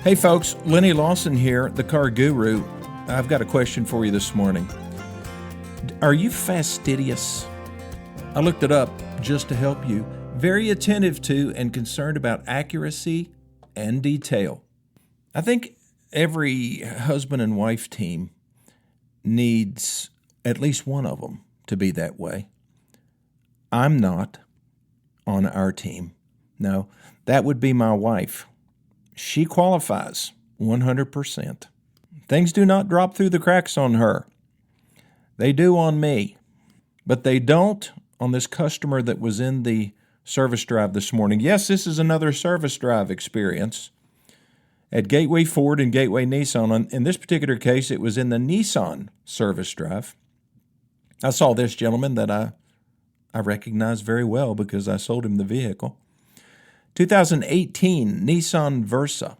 Hey folks, Lenny Lawson here, the car guru. I've got a question for you this morning. Are you fastidious? I looked it up just to help you. Very attentive to and concerned about accuracy and detail. I think every husband and wife team needs at least one of them to be that way. I'm not on our team. No, that would be my wife. She qualifies 100%. Things do not drop through the cracks on her. They do on me, but they don't on this customer that was in the service drive this morning. Yes, this is another service drive experience at Gateway Ford and Gateway Nissan. In this particular case, it was in the Nissan service drive. I saw this gentleman that I recognize very well because I sold him the vehicle. 2018 Nissan Versa,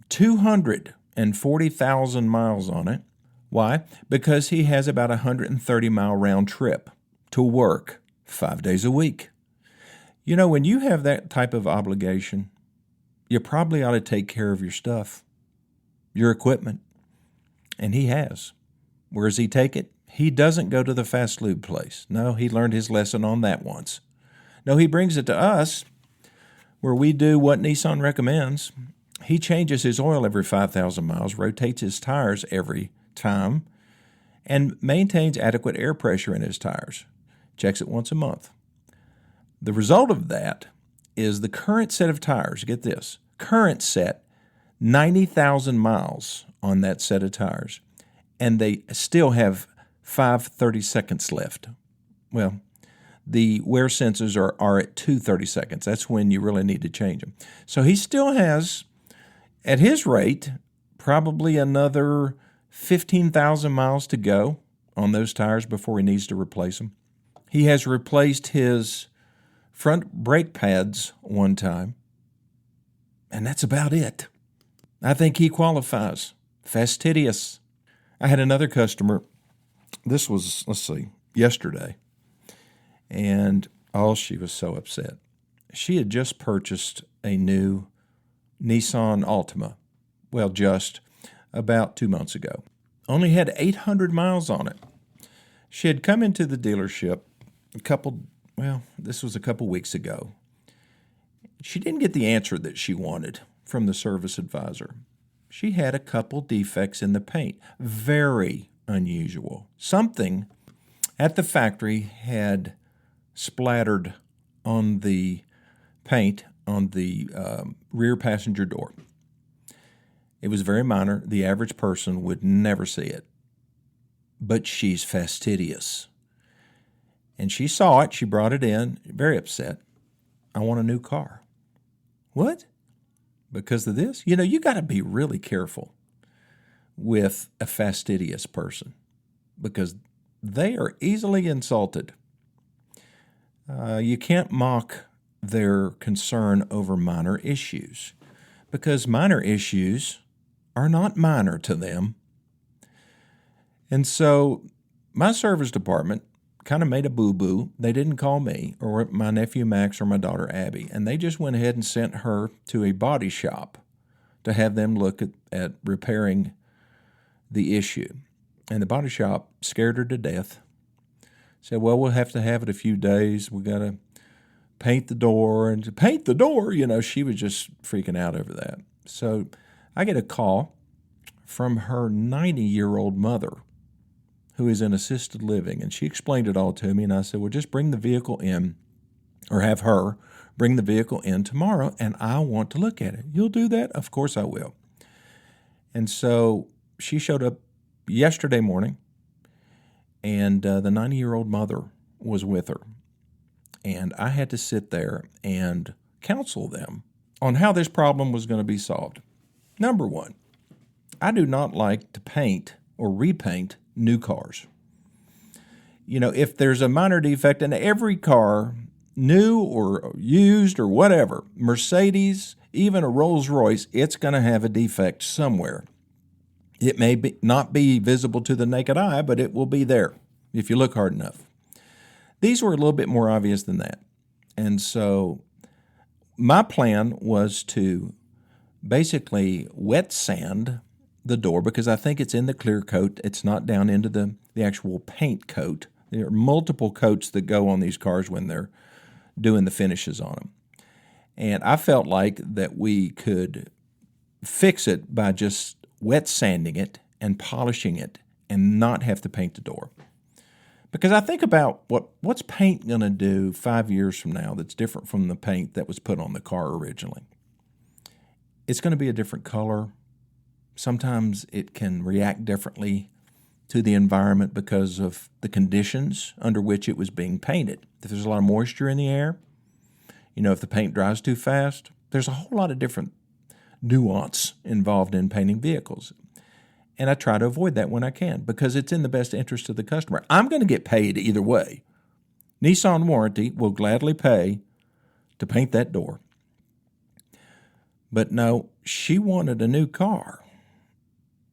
240,000 miles on it. Why? Because he has about a 130-mile round trip to work 5 days a week. You know, when you have that type of obligation, you probably ought to take care of your stuff, your equipment. And he has. Where does he take it? He doesn't go to the fast lube place. No, he learned his lesson on that once. No, he brings it to us where we do what Nissan recommends. He changes his oil every 5,000 miles, rotates his tires every time, and maintains adequate air pressure in his tires. Checks it once a month. The result of that is the current set of tires, get this, current set, 90,000 miles on that set of tires, and they still have 5 30-seconds left. Well, the wear sensors are at 2 30-seconds. That's when you really need to change them. So he still has, at his rate, probably another 15,000 miles to go on those tires before he needs to replace them. He has replaced his front brake pads one time, and that's about it. I think he qualifies. Fastidious. I had another customer, this was, yesterday, and she was so upset. She had just purchased a new Nissan Altima, just about 2 months ago. Only had 800 miles on it. She had come into the dealership this was a couple weeks ago. She didn't get the answer that she wanted from the service advisor. She had a couple defects in the paint. Very unusual. Something at the factory had splattered on the paint on the rear passenger door. It was very minor. The average person would never see it. But she's fastidious. And she saw it. She brought it in, very upset. I want a new car. What? Because of this? You know, you got to be really careful with a fastidious person because they are easily insulted. You can't mock their concern over minor issues because minor issues are not minor to them. And so my service department kind of made a boo-boo. They didn't call me or my nephew Max or my daughter Abby, and they just went ahead and sent her to a body shop to have them look at repairing the issue. And the body shop scared her to death. Said, well, we'll have to have it a few days. We got to paint the door. And to paint the door, she was just freaking out over that. So I get a call from her 90-year-old mother who is in assisted living. And she explained it all to me. And I said, well, just bring the vehicle in or have her bring the vehicle in tomorrow. And I want to look at it. You'll do that? Of course I will. And so she showed up yesterday morning. And the 90-year-old mother was with her. And I had to sit there and counsel them on how this problem was going to be solved. Number one, I do not like to paint or repaint new cars. If there's a minor defect in every car, new or used or whatever, Mercedes, even a Rolls Royce, it's going to have a defect somewhere. It may not be visible to the naked eye, but it will be there if you look hard enough. These were a little bit more obvious than that. And so my plan was to basically wet sand the door because I think it's in the clear coat. It's not down into the actual paint coat. There are multiple coats that go on these cars when they're doing the finishes on them. And I felt like that we could fix it by just wet sanding it and polishing it and not have to paint the door. Because I think about what's paint going to do 5 years from now that's different from the paint that was put on the car originally. It's going to be a different color. Sometimes it can react differently to the environment because of the conditions under which it was being painted. If there's a lot of moisture in the air, if the paint dries too fast, there's a whole lot of different nuance involved in painting vehicles. And I try to avoid that when I can because it's in the best interest of the customer. I'm going to get paid either way. Nissan Warranty will gladly pay to paint that door. But no, she wanted a new car.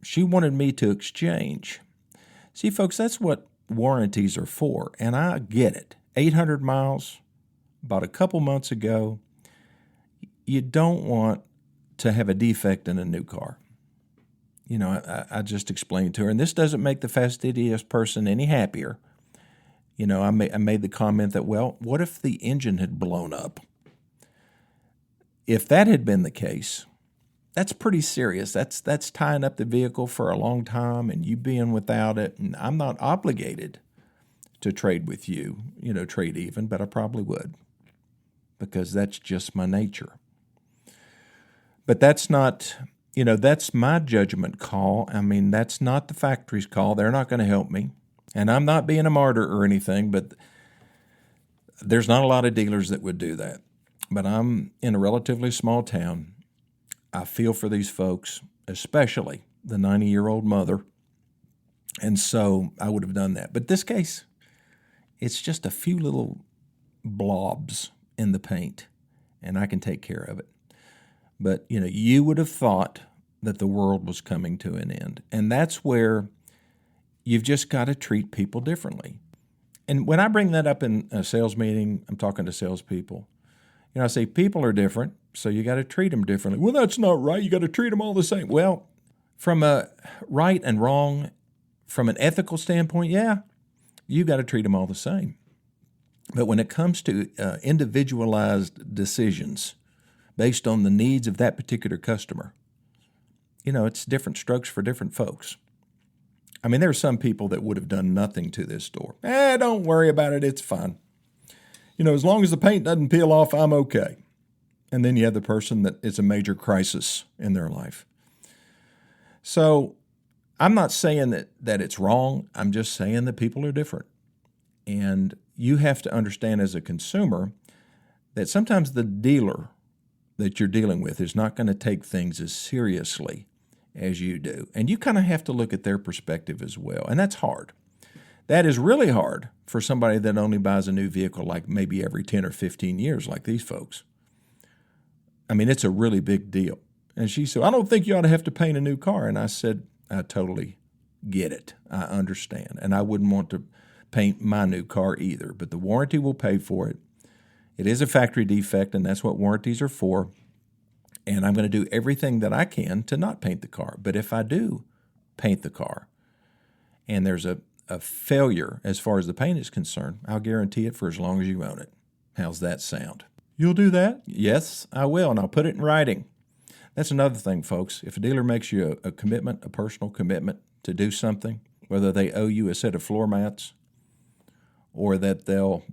She wanted me to exchange. See, folks, that's what warranties are for, and I get it. 800 miles, about a couple months ago. You don't want to have a defect in a new car. I just explained to her, and this doesn't make the fastidious person any happier. I made the comment that, well, what if the engine had blown up? If that had been the case, that's pretty serious. That's tying up the vehicle for a long time and you being without it. And I'm not obligated to trade with you, trade even, but I probably would because that's just my nature. But that's not, that's my judgment call. I mean, that's not the factory's call. They're not going to help me. And I'm not being a martyr or anything, but there's not a lot of dealers that would do that. But I'm in a relatively small town. I feel for these folks, especially the 90-year-old mother. And so I would have done that. But this case, it's just a few little blobs in the paint, and I can take care of it. But, you would have thought that the world was coming to an end. And that's where you've just got to treat people differently. And when I bring that up in a sales meeting, I'm talking to salespeople. I say people are different, so you got to treat them differently. Well, that's not right. You got to treat them all the same. Well, from a right and wrong, from an ethical standpoint, yeah, you got to treat them all the same. But when it comes to individualized decisions based on the needs of that particular customer, it's different strokes for different folks. I mean, there are some people that would have done nothing to this door. Don't worry about it. It's fine. As long as the paint doesn't peel off, I'm okay. And then you have the person that it's a major crisis in their life. So I'm not saying that it's wrong. I'm just saying that people are different. And you have to understand as a consumer that sometimes the dealer that you're dealing with is not going to take things as seriously as you do. And you kind of have to look at their perspective as well. And that's hard. That is really hard for somebody that only buys a new vehicle like maybe every 10 or 15 years like these folks. I mean, it's a really big deal. And she said, I don't think you ought to have to paint a new car. And I said, I totally get it. I understand. And I wouldn't want to paint my new car either. But the warranty will pay for it. It is a factory defect, and that's what warranties are for. And I'm going to do everything that I can to not paint the car. But if I do paint the car and there's a failure as far as the paint is concerned, I'll guarantee it for as long as you own it. How's that sound? You'll do that? Yes, I will, and I'll put it in writing. That's another thing, folks. If a dealer makes you a commitment, a personal commitment to do something, whether they owe you a set of floor mats or that they'll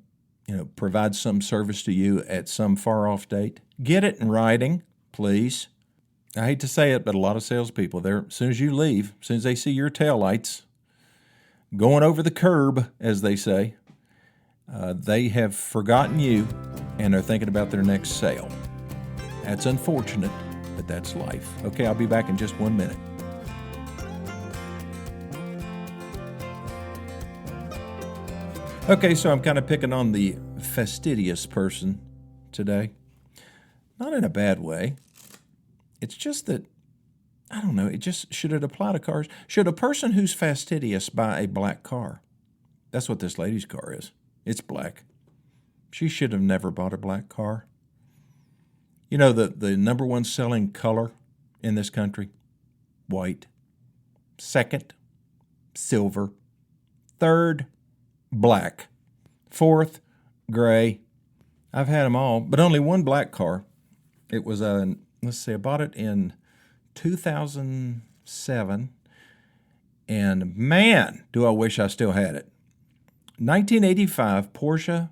provide some service to you at some far-off date, get it in writing, please. I hate to say it, but a lot of salespeople, as soon as you leave, as soon as they see your taillights going over the curb, as they say, they have forgotten you and are thinking about their next sale. That's unfortunate, but that's life. Okay, I'll be back in just 1 minute. Okay, so I'm kind of picking on the fastidious person today. Not in a bad way. It's just that, I don't know, should it apply to cars? Should a person who's fastidious buy a black car? That's what this lady's car is. It's black. She should have never bought a black car. The number one selling color in this country? White. Second, silver. Third, black. Fourth, gray. I've had them all, but only one black car. It was I bought it in 2007, and man, do I wish I still had it. 1985 Porsche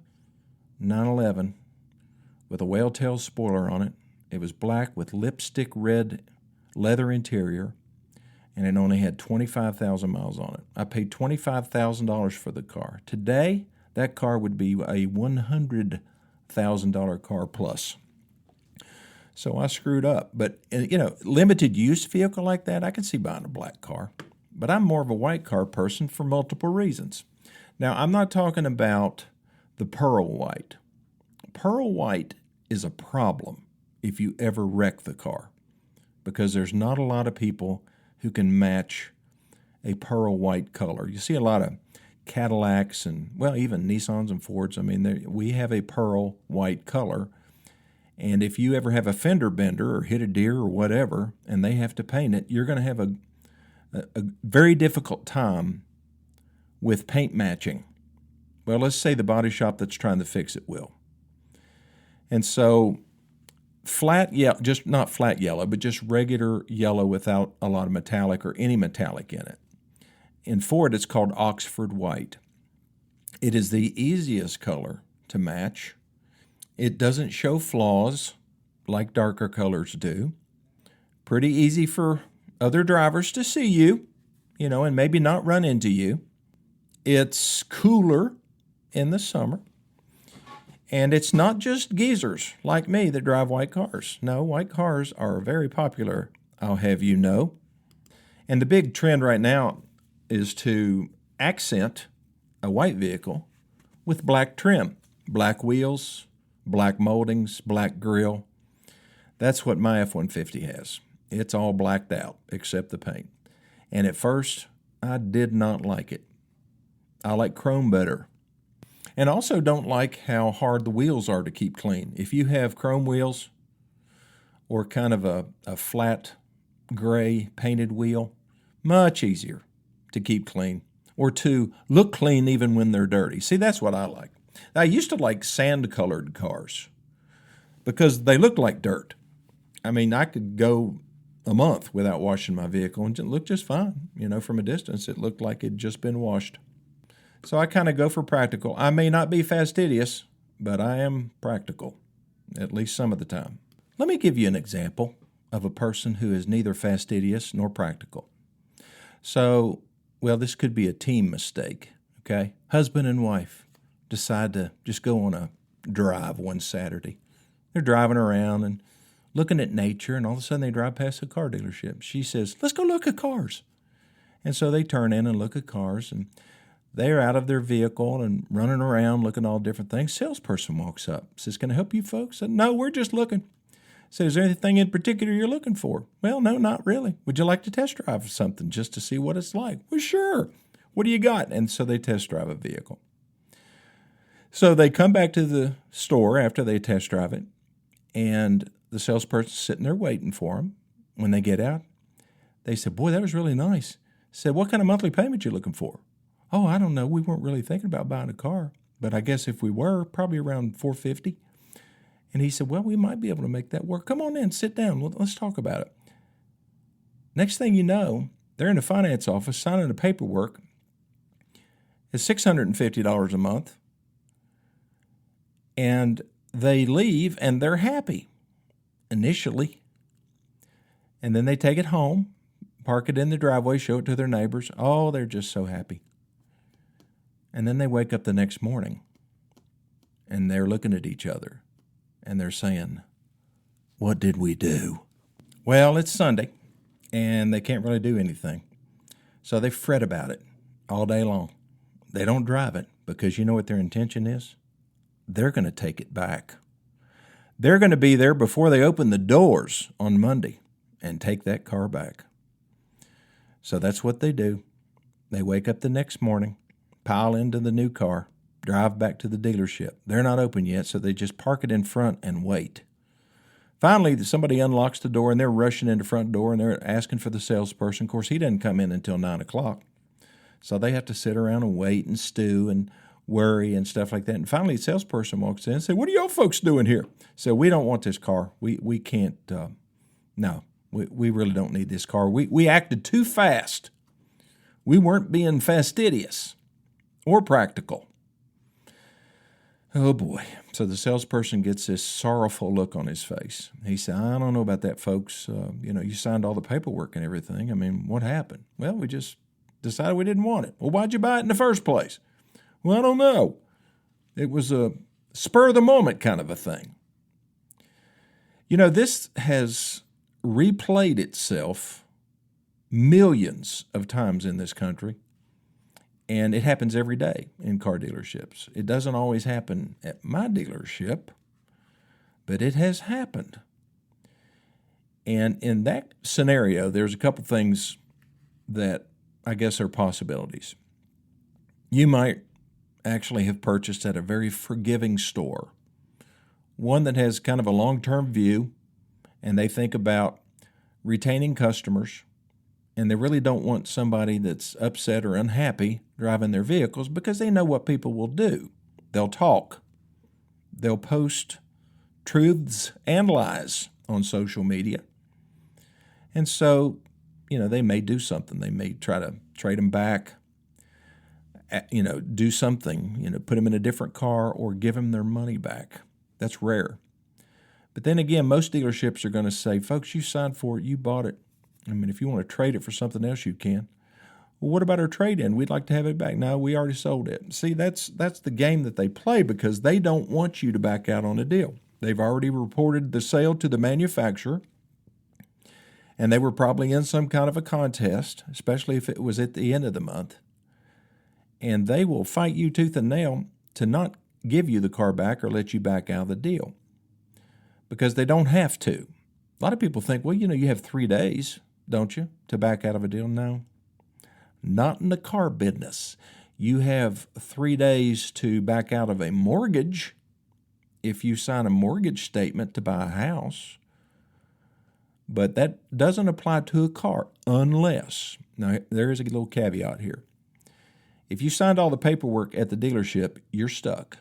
911 with a whale-tail spoiler on it. It was black with lipstick red leather interior, and it only had 25,000 miles on it. I paid $25,000 for the car. Today, that car would be a $100,000 car plus. So I screwed up. But, limited use vehicle like that, I can see buying a black car. But I'm more of a white car person for multiple reasons. Now, I'm not talking about the pearl white. Pearl white is a problem if you ever wreck the car, because there's not a lot of people who can match a pearl white color. You see a lot of Cadillacs and, even Nissans and Fords. We have a pearl white color. And if you ever have a fender bender or hit a deer or whatever, and they have to paint it, you're going to have a very difficult time with paint matching. Well, let's say the body shop that's trying to fix it will. And so flat yellow, just not flat yellow, but just regular yellow without a lot of metallic or any metallic in it. In Ford, it's called Oxford white. It is the easiest color to match. It doesn't show flaws like darker colors do. Pretty easy for other drivers to see you, and maybe not run into you. It's cooler in the summer. And it's not just geezers like me that drive white cars. No, white cars are very popular, I'll have you know. And the big trend right now is to accent a white vehicle with black trim, black wheels, black moldings, black grille. That's what my F-150 has. It's all blacked out except the paint. And at first, I did not like it. I like chrome better. And also don't like how hard the wheels are to keep clean. If you have chrome wheels or kind of a flat gray painted wheel, much easier to keep clean or to look clean even when they're dirty. See, that's what I like. I used to like sand-colored cars because they looked like dirt. I could go a month without washing my vehicle and it looked just fine. From a distance, it looked like it'd just been washed. So I kind of go for practical. I may not be fastidious, but I am practical, at least some of the time. Let me give you an example of a person who is neither fastidious nor practical. So, this could be a team mistake, okay? Husband and wife decide to just go on a drive one Saturday. They're driving around and looking at nature, and all of a sudden they drive past a car dealership. She says, "Let's go look at cars." And so they turn in and look at cars, and they're out of their vehicle and running around looking at all different things. Salesperson walks up, says, "Can I help you folks?" Said, "No, we're just looking." Said, "Is there anything in particular you're looking for?" "Well, no, not really. Would you like to test drive something just to see what it's like?" "Well, sure. What do you got?" And so they test drive a vehicle. So they come back to the store after they test drive it, and the salesperson's sitting there waiting for them. When they get out, they said, "Boy, that was really nice." Said, "What kind of monthly payment you looking for?" "Oh, I don't know. We weren't really thinking about buying a car, but I guess if we were, probably around $450." And he said, "Well, we might be able to make that work. Come on in, sit down. Let's talk about it." Next thing you know, they're in the finance office signing the paperwork. It's $650 a month. And they leave, and they're happy initially. And then they take it home, park it in the driveway, show it to their neighbors. Oh, they're just so happy. And then they wake up the next morning, and they're looking at each other, and they're saying, "What did we do?" Well, it's Sunday, and they can't really do anything. So they fret about it all day long. They don't drive it because you know what their intention is? They're going to take it back. They're going to be there before they open the doors on Monday and take that car back. So that's what they do. They wake up the next morning, pile into the new car, drive back to the dealership. They're not open yet, so they just park it in front and wait Finally, somebody unlocks the door, and they're rushing in the front door, and they're asking for the salesperson. Of course, he doesn't come in until 9 o'clock. So they have to sit around and wait and stew and worry and stuff like that. And finally, the salesperson walks in and says, "What are y'all folks doing here?" So we don't want this car. We can't, no, we really don't need this car. We acted too fast. We weren't being fastidious or practical. Oh, boy. So the salesperson gets this sorrowful look on his face. He said, "I don't know about that, folks. You signed all the paperwork and everything. I mean, what happened?" "Well, we just decided we didn't want it." "Well, why'd you buy it in the first place?" "Well, I don't know. It was a spur of the moment kind of a thing." This has replayed itself millions of times in this country, and it happens every day in car dealerships. It doesn't always happen at my dealership, but it has happened. And in that scenario, there's a couple things that I guess are possibilities. You might actually have purchased at a very forgiving store, one that has kind of a long-term view, and they think about retaining customers, and they really don't want somebody that's upset or unhappy driving their vehicles because they know what people will do. They'll talk. They'll post truths and lies on social media. And so, they may do something. They may try to trade them back, do something, put them in a different car or give them their money back. That's rare. But then again, most dealerships are going to say, "Folks, you signed for it, you bought it. I mean, if you want to trade it for something else, you can." "Well, what about our trade-in? We'd like to have it back." "No, we already sold it." See, that's the game that they play because they don't want you to back out on a deal. They've already reported the sale to the manufacturer, and they were probably in some kind of a contest, especially if it was at the end of the month. And they will fight you tooth and nail to not give you the car back or let you back out of the deal because they don't have to. A lot of people think, well, you have 3 days, don't you, to back out of a deal? No, not in the car business. You have 3 days to back out of a mortgage if you sign a mortgage statement to buy a house. But that doesn't apply to a car unless, now there is a little caveat here. If you signed all the paperwork at the dealership, you're stuck.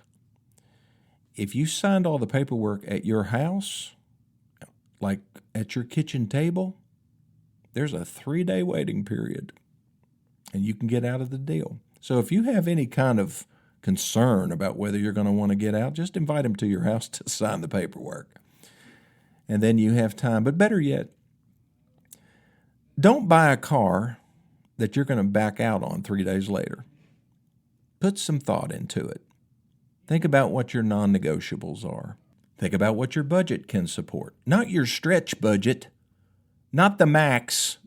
If you signed all the paperwork at your house, like at your kitchen table, there's a 3-day waiting period, and you can get out of the deal. So if you have any kind of concern about whether you're going to want to get out, just invite them to your house to sign the paperwork. And then you have time. But better yet, don't buy a car that you're going to back out on 3 days later. Put some thought into it. Think about what your non-negotiables are. Think about what your budget can support. Not your stretch budget, not the max,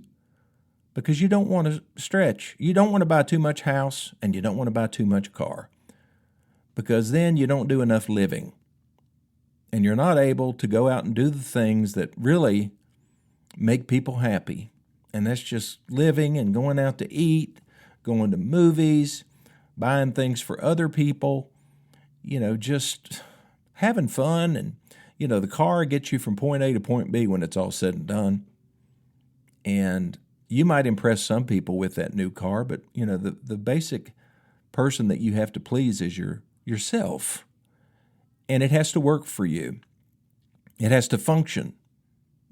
because you don't want to stretch. You don't want to buy too much house, and you don't want to buy too much car, because then you don't do enough living. And you're not able to go out and do the things that really make people happy. And that's just living and going out to eat, going to movies, buying things for other people, just having fun. And, the car gets you from point A to point B when it's all said and done. And you might impress some people with that new car, but, the basic person that you have to please is yourself. And it has to work for you. It has to function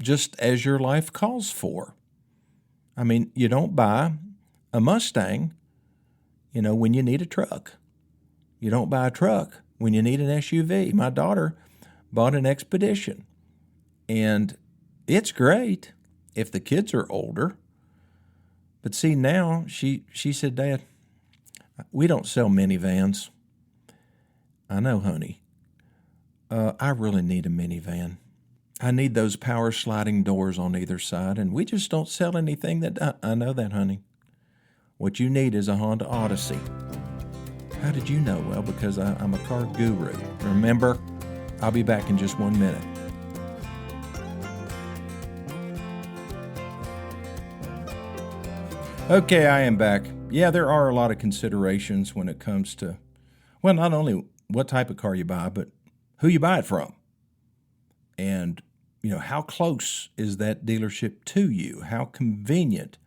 just as your life calls for. I mean, you don't buy a Mustang, when you need a truck. You don't buy a truck when you need an SUV. My daughter bought an Expedition, and it's great if the kids are older. But see, now she said, "Dad, we don't sell minivans." "I know, honey. I really need a minivan. I need those power sliding doors on either side, and we just don't sell anything that..." "I know that, honey. What you need is a Honda Odyssey." "How did you know?" "Well, because I'm a car guru. Remember, I'll be back in just 1 minute." Okay, I am back. Yeah, there are a lot of considerations when it comes to, well, not only what type of car you buy, but who you buy it from. And How close is that dealership to you? How convenient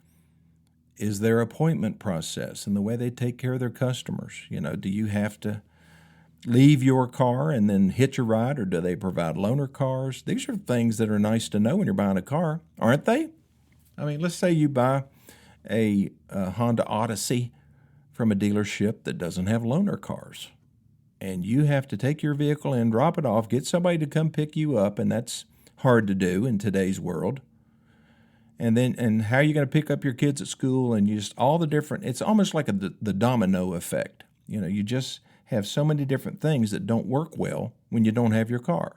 is their appointment process and the way they take care of their customers? Do you have to leave your car and then hitch a ride, or do they provide loaner cars? These are things that are nice to know when you're buying a car, aren't they? Let's say you buy a Honda Odyssey from a dealership that doesn't have loaner cars, and you have to take your vehicle in, drop it off, get somebody to come pick you up, and that's hard to do in today's world. And how are you going to pick up your kids at school, and just all the different, it's almost like the domino effect. You just have so many different things that don't work well when you don't have your car.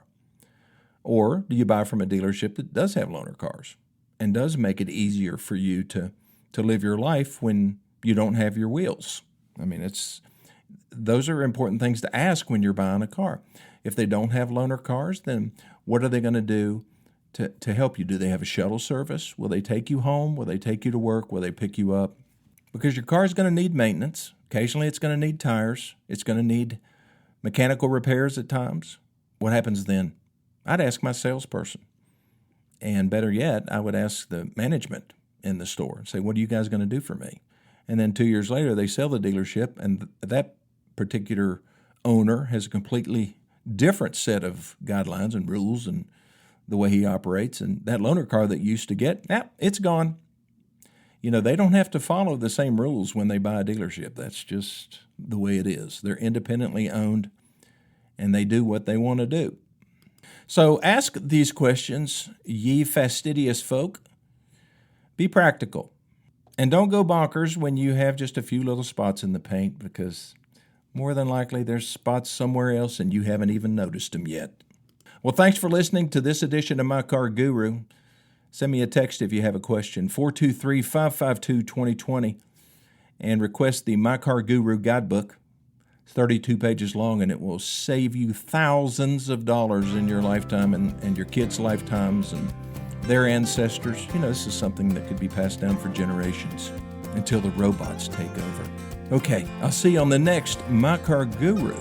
Or do you buy from a dealership that does have loaner cars and does make it easier for you to live your life when you don't have your wheels? Those are important things to ask when you're buying a car. If they don't have loaner cars, then what are they going to do to help you? Do they have a shuttle service? Will they take you home? Will they take you to work? Will they pick you up? Because your car is going to need maintenance. Occasionally it's going to need tires. It's going to need mechanical repairs at times. What happens then? I'd ask my salesperson. And better yet, I would ask the management in the store and say, what are you guys going to do for me? And then 2 years later, they sell the dealership, and that particular owner has a completely different set of guidelines and rules and the way he operates. And that loaner car that you used to get, it's gone. They don't have to follow the same rules when they buy a dealership. That's just the way it is. They're independently owned, and they do what they want to do. So ask these questions, ye fastidious folk. Be practical. And don't go bonkers when you have just a few little spots in the paint, because more than likely there's spots somewhere else and you haven't even noticed them yet. Well, thanks for listening to this edition of My Car Guru. Send me a text if you have a question, 423-552-2020, and request the My Car Guru guidebook. It's 32 pages long, and it will save you thousands of dollars in your lifetime and your kids' lifetimes and their ancestors. This is something that could be passed down for generations until the robots take over. Okay, I'll see you on the next My Car Guru.